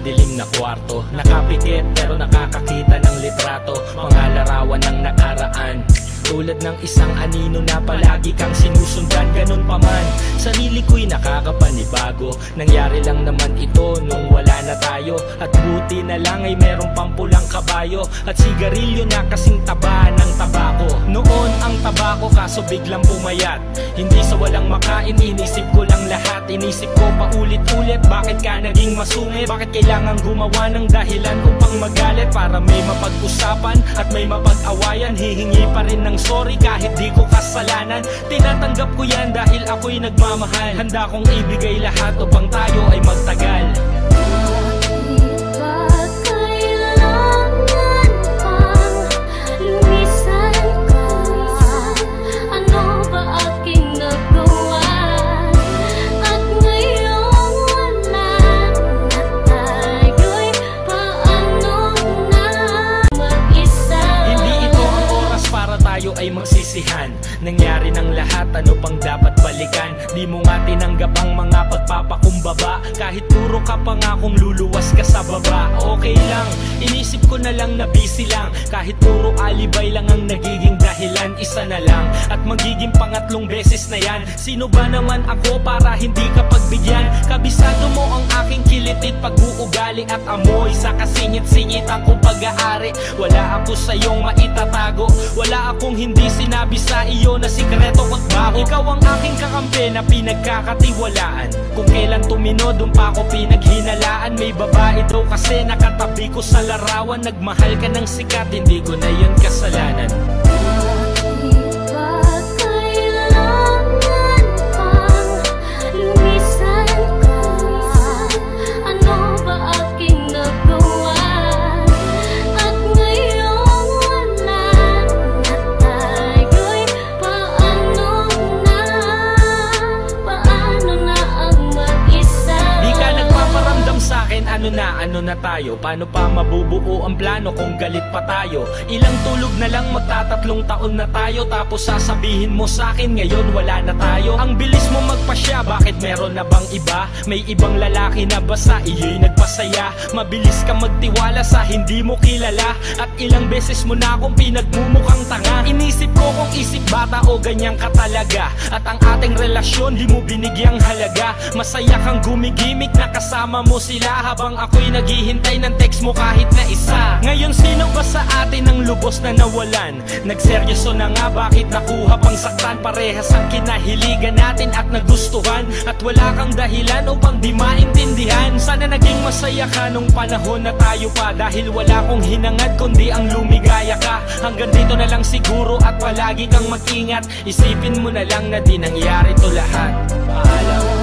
madilim na kwarto. Nakapikit pero nakakakita ng litrato, mga larawan ng nakaraan. Tulad ng isang anino na palagi kang sinusundan, ganun pa man sarili ko'y nakakapanibago. Nangyari lang naman ito nung wala na tayo, at buti na lang ay merong pampulang kabayo at sigarilyo na kasing taba ng tabako. Noon ang tabako kaso biglang pumayat, hindi sa walang makain, inisip ko lang lahat. Inisip ko paulit-ulit, bakit ka naging masungit? Bakit kailangan gumawa ng dahilan upang magalit? Para may mapag-usapan at may mapag-awayan, hihingi pa rin ng sorry kahit di ko kasalanan. Tinatanggap ko yan dahil ako'y nagmamahal. Handa kong ibigay lahat upang tayo ay magtagal. Ay magsisihan, nangyari ng lahat, ano pang dapat balikan? Di mo nga tinanggap ang mga pagpapakumbaba, kahit puro ka pa nga kung luluwas ka sa baba. Okay lang, inisip ko na lang na busy lang, kahit puro alibay lang ang nagiging dahilan. Isa na lang at magiging pangatlong beses na yan. Sino ba naman ako para hindi ka pagbigyan? Kabisado mo ang aking kilitit, pag-uugali at amoy sa kasingit-singit ang kong pag-aari. Wala ako sa iyong maitatago, wala akong hindi sinabi sa iyo na sikreto ko't baho. Ikaw ang aking kakampi na pinagkakatiwalaan, kung kailan tumino dun pa ako pinaghinalaan. May babae daw kasi nakatabi ko sa larawan, nagmahal ka ng sikat, hindi ko na yun kasalanan. Ano na tayo? Paano pa mabubuo ang plano kung galit pa tayo? Ilang tulog na lang, magtatatlong taon na tayo, tapos sasabihin mo sa akin ngayon wala na tayo. Ang bilis mo magpasya, bakit meron na bang iba? May ibang lalaki na ba sa iyo'y nagpasaya? Mabilis ka magtiwala sa hindi mo kilala, at ilang beses mo na akong pinagmumukhang tanga. Inisip ko kung isip bata o ganyan ka talaga, at ang ating relasyon di mo binigyang halaga. Masaya kang gumigimik na kasama mo sila, habang ako'y naghihintay ng text mo kahit na isa. Ngayon sino ba sa atin ang lubos na nawalan? Nagseryoso na nga, bakit nakuha pang saktan? Parehas ang kinahiligan natin at nagustuhan, at wala kang dahilan upang di maintindihan. Sana naging masaya ka nung panahon na tayo pa, dahil wala kong hinangad kundi ang lumigaya ka. Hanggang dito na lang siguro, at palagi kang mag-ingat. Isipin mo na lang na di nangyari to lahat. Paalam.